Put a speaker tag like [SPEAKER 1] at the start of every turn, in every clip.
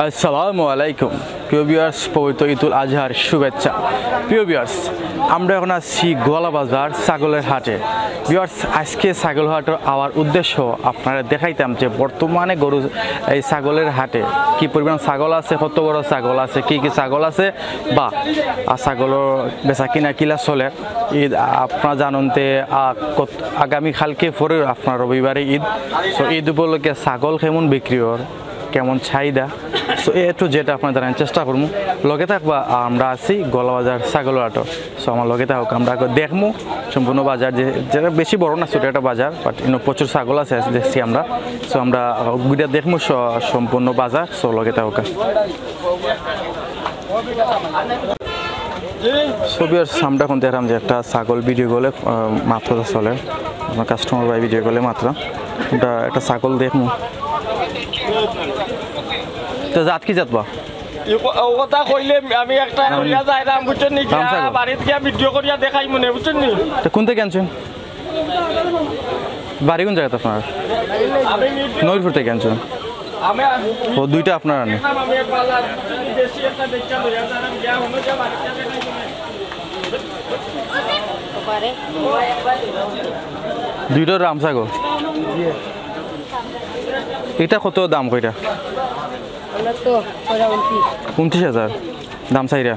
[SPEAKER 1] আসসালামু আলাইকুম প্রিয় ভিউয়ার্স, পবিত্র ঈদুল আজহার শুভেচ্ছা। প্রিয় ভিউয়ার্স, আমরা এখন আছি গোয়ালা বাজার ছাগলের হাটে। ভিউয়ার্স, আজকে ছাগল হাটের আওয়ার উদ্দেশ্য আপনারা দেখাইতাম যে বর্তমানে গরু এই ছাগলের হাটে কি পরিমাণ ছাগল আছে, কত বড় ছাগল আছে, কি কি ছাগল আছে বা ছাগলের বেচা কিনা কিলা চলে। ঈদ আপনারা জানেন যে আগামীকালকে পরে আপনার রবিবারে ঈদ। সো ঈদ উপলক্ষে ছাগল কেমন বিক্রি হয়, কেমন চাহিদা, সো একটু যেটা আপনার জানার চেষ্টা করবো। লগে থাকবা আমরা আছি গোয়ালা বাজার ছাগল হাটে। সো আমার লগে থাকুক, আমরা দেখবো সম্পূর্ণ বাজার, যেটা বেশি বড় না, ছোটো একটা বাজার, বাট প্রচুর ছাগল আছে দেখছি আমরা। সো আমরা গুইটা দেখবো সম্পূর্ণ বাজার। সো লগে থাকুক। ছবির আমরা এখন দেখলাম যে একটা ছাগল ভিডিও করলে মাত্র চলে, আমার কাস্টমার ভাই ভিডিও করলে মাত্র একটা ছাগল দেখবো। তো জাত কি জাত বা
[SPEAKER 2] কথা কইলে আমি একটা কইয়া যাইরাম, বুঝছেন নি? বাড়িতে গিয়া ভিডিও করিয়া দেখাই মনে, বুঝছেন নি?
[SPEAKER 1] কোন থেকে আনছেন? বাড়ি কোন জায়গাতে আপনার? নইরপুর থেকে আনছেন? ও দুইটা আপনার আনে? দুইটা রাম ছাগল। এটা কত দাম? কইটা 29,000 দাম চাইরা।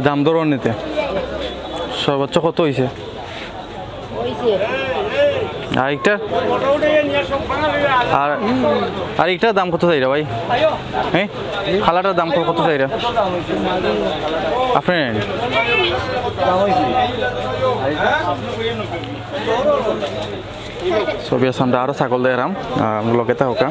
[SPEAKER 1] দাম দর নিতে সর্বোচ্চ কত হয়েছে? আর এইটার দাম কত চাইরা ভাই? হ্যাঁ, খালাটার দাম কত চাইরা আপনি? ছবি আছে, আমরা আরো ছাগল দেখলাম লগে থাকা।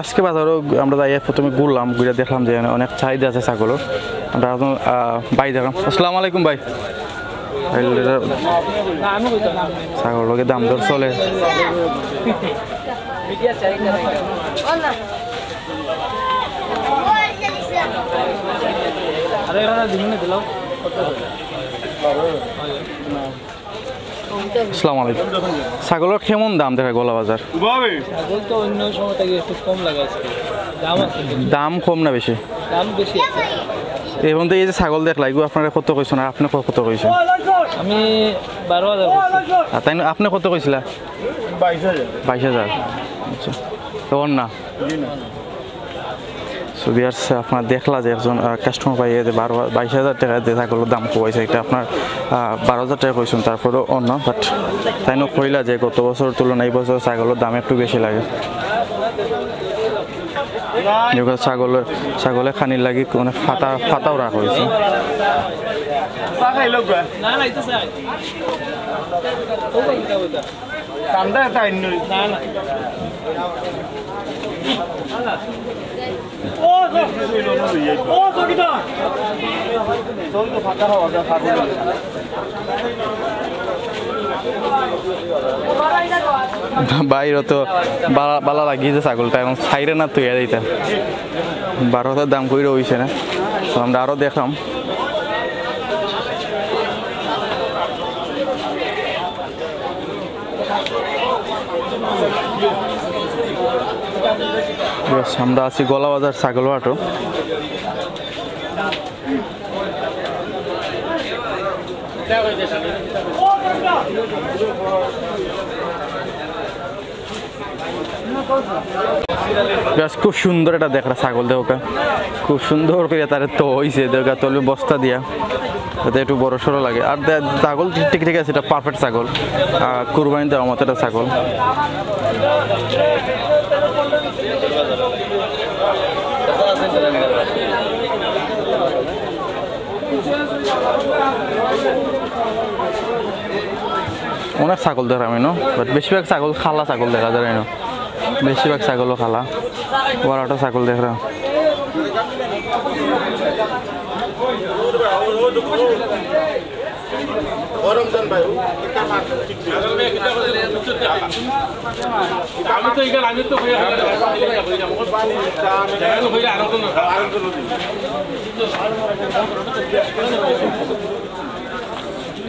[SPEAKER 1] আজকে বাজারও আমরা যাই প্রথমে ঘুরলাম, ঘুরে দেখলাম যে অনেক চাহিদা আছে ছাগলের। আমরা এখন ভাই দেখলাম। আসসালামু আলাইকুম ভাই। ছাগল লগে দাম দর চলে। আসসালামু আলাইকুম। ছাগলের কেমন দাম দেখা গোয়ালা বাজার? দাম কম না বেশি? এবং তো এই যে ছাগল দেখলা, এগুলো আপনারা কত কইছেন আর আপনি কত কইছেন?
[SPEAKER 2] আমি 12,000।
[SPEAKER 1] তাই আপনি কত কইছিলা? 22,000। আচ্ছা, তখন না ছবি আসছে। আপনার দেখলা যে একজন কাস্টমার পাইয়ে যে 22,000 টাকা দিয়ে ছাগলের দাম কমাইছে, এটা আপনার 12,000 টাকা কইছেন। তারপরেও অন্য বাট তাই না কইলা যে গত বছরের তুলনায় এই বছর ছাগলের দাম একটু বেশি লাগে। ছাগলের খানির লাগি অনেক ফাতাও রাখা হয়েছে। বাইরে তো বালা লাগিয়েছে ছাগলটা, এবং ছাইরে না তুই এইটা 12,000 দাম করে হইছে না। তো আমরা আরো দেখলাম। আমরা আছি গোয়ালা বাজার ছাগল হাটে। খুব সুন্দর এটা দেখা ছাগল দেখা, খুব সুন্দর করে তার তো হয়েছে দেখা তলে বস্তা দিয়া, যাতে একটু বড় সড়ো লাগে। আর ছাগল ঠিক আছে, এটা পারফেক্ট ছাগল, কুরবানি দেওয়ার মতো একটা ছাগল। অনেক ছাগল দেখা আমি না, বাট বেশিরভাগ ছাগল খালা ছাগল দেখা যায় না, বেশিরভাগ ছাগলও খালা। বড়টা ছাগল দেখা
[SPEAKER 3] আমি তো এখানে আমি তো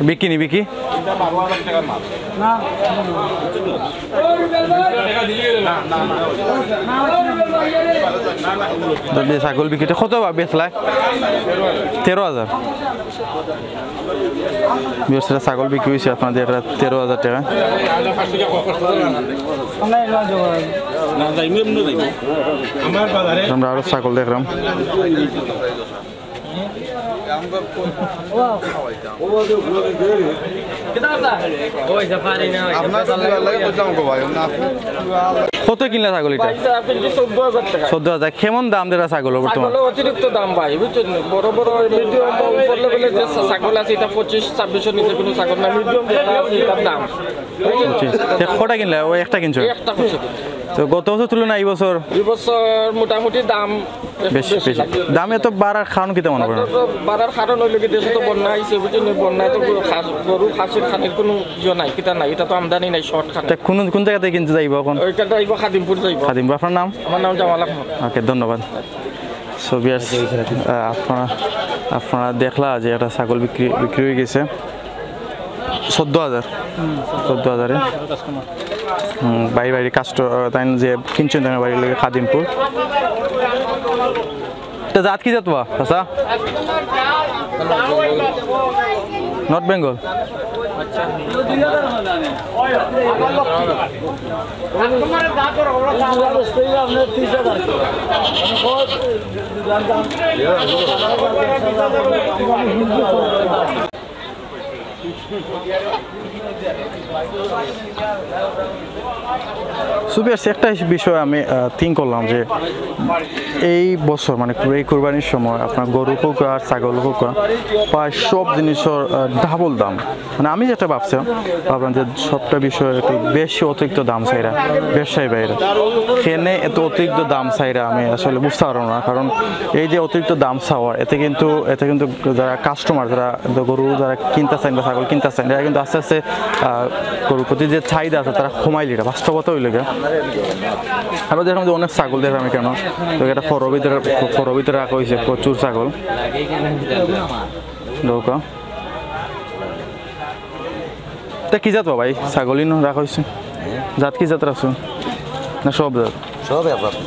[SPEAKER 1] বিকি নি বিকি ছাগল বিক্রিতে কত বেচলায় 13,000 ব্যবসাটা ছাগল বিক্রি হয়েছে আপনাদের এটা 13,000 টাকা আমরা আরো ছাগল দেখলাম কত কিনলে ছাগল এটা 14,000 কেমন দাম দেওয়া ছাগল বর্তমান
[SPEAKER 2] অতিরিক্ত দাম ভাই বুঝছেন বড় বড় মিডিয়াম উপর লেভেলের যে ছাগল আছে এটা 25-26 নিচে কোনো ছাগল না মিডিয়াম যেটা আছে এটার দাম
[SPEAKER 1] কটা কিনলে ওই একটা কিনছো
[SPEAKER 2] একটা কিছু
[SPEAKER 1] তো গত বছর তুলনায় এই বছর
[SPEAKER 2] মোটামুটি দাম
[SPEAKER 1] বেশি বেশি দাম এত বাড়ার কারণ কি তেমন করেন
[SPEAKER 2] বাড়ার কারণ হইল কি দেশে তো বন্যা আইছে বুঝছেন বন্যায় তো গরু খাসির খানির কোনো ইয়ে নাই কিতা নাই এটা তো আমদানি নাই শর্ট খান
[SPEAKER 1] কোন জায়গাতে কিনতে যাইব এখন
[SPEAKER 2] ওইটা যাইব খাদিমপুর যাইব
[SPEAKER 1] খাদিমপুর আপনার নাম
[SPEAKER 2] আমার নাম জামাল আহমদ
[SPEAKER 1] ওকে ধন্যবাদ সোভিয়ার আপনারা দেখলা যে একটা ছাগল বিক্রি হয়ে গেছে 14,000 বাড়ি তাই যে কিনছেন বাড়ি লাগে খাদিমপুর এটা জাত কি জাত বা আচ্ছা নর্থ বেঙ্গল সুবিয়াস একটা বিষয় আমি থিঙ্ক করলাম যে এই বছর মানে এই কোরবানির সময় আপনার গরু হোক আর ছাগল হোক প্রায় সব জিনিসের ডাবল দাম মানে আমি যেটা ভাবছিলাম যে সবটা বিষয় একটু বেশি অতিরিক্ত দাম চাইরা ব্যবসায়ী বাইরে কেনে এত অতিরিক্ত দাম চাইরা আমি আসলে বুঝতে পারবো না কারণ এই যে অতিরিক্ত দাম চাওয়ার এতে কিন্তু যারা কাস্টমার যারা গরু যারা কিনতে চান বা ছাগল কিনতে চান এরা কিন্তু আস্তে আস্তে গরুর প্রতি যে চাহিদা আছে তারা কমাইলি এটা বাস্তবতা হইলে আমরা দেখলাম যে অনেক ছাগল দেখলাম কেন তো এটা খরর ভিতরে রাখা হয়েছে প্রচুর ছাগল নৌকা তা কি জাত ভাই ছাগলই রাখা হয়েছে জাত কি জাত রাখছো না সব জাত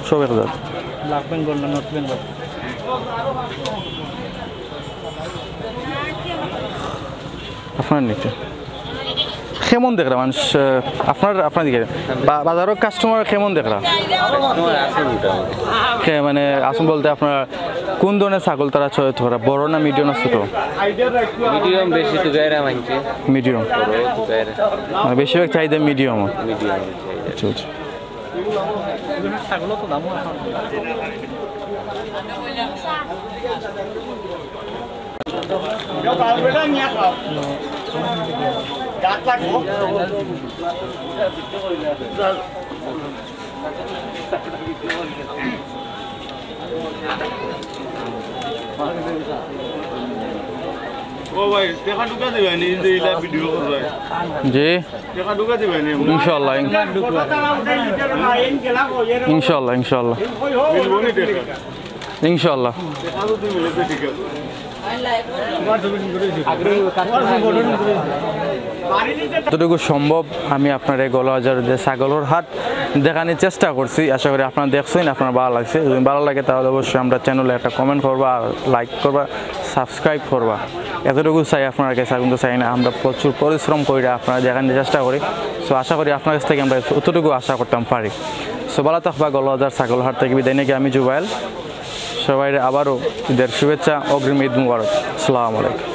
[SPEAKER 1] সব এক জাত
[SPEAKER 3] ব্ল্যাক বেঙ্গল না নর্থ বেঙ্গল
[SPEAKER 1] আপনার নিতে কেমন দেখরা মানুষ আপনার দিকে বাজারের কাস্টমার কেমন দেখরা মানে আসুন বলতে আপনার কোন ধরনের ছাগল তারা চয়েস করা বড় না মিডিয়াম না ছোট
[SPEAKER 4] মিডিয়াম বেশি তো গায়রা মানছে
[SPEAKER 1] মিডিয়াম মানে বেশিরভাগ চাহিদা মিডিয়াম আচ্ছা আচ্ছা
[SPEAKER 3] ছাগল তো দাম
[SPEAKER 5] ও ভাই দেখা ঢুকা দেবেন এই যে ইলা ভিডিও করবে
[SPEAKER 1] জি
[SPEAKER 5] দেখা ঢুকা দেবেন
[SPEAKER 1] ইনশাআল্লাহ ইনশাআল্লাহ
[SPEAKER 5] মিলবনি দেখা
[SPEAKER 1] ইনশাআল্লাহ
[SPEAKER 5] দেখা তো তুমি মিলে ঠিক আছে
[SPEAKER 1] যতটুকু সম্ভব আমি আপনার এই গলাবাজার যে ছাগলের হাট দেখানোর চেষ্টা করছি আশা করি আপনারা দেখছেন আপনার ভালো লাগছে যদি ভালো লাগে তাহলে অবশ্যই আমরা চ্যানেলে একটা কমেন্ট করবা আর লাইক করবা সাবস্ক্রাইব করবা এতটুকু চাই আপনার কাছে কিন্তু চাই না আমরা প্রচুর পরিশ্রম করে আপনারা দেখানোর চেষ্টা করি সো আশা করি আপনার কাছ থেকে আমরা অতটুকু আশা করতাম পারি সো ভালো থাকবা গলাবাজার ছাগল হাট থেকে বিদায় নাকি আমি জুবাইল সবাই আবারও ঈদের শুভেচ্ছা অগ্রিম ঈদ মুবারক আসসালামু আলাইকুম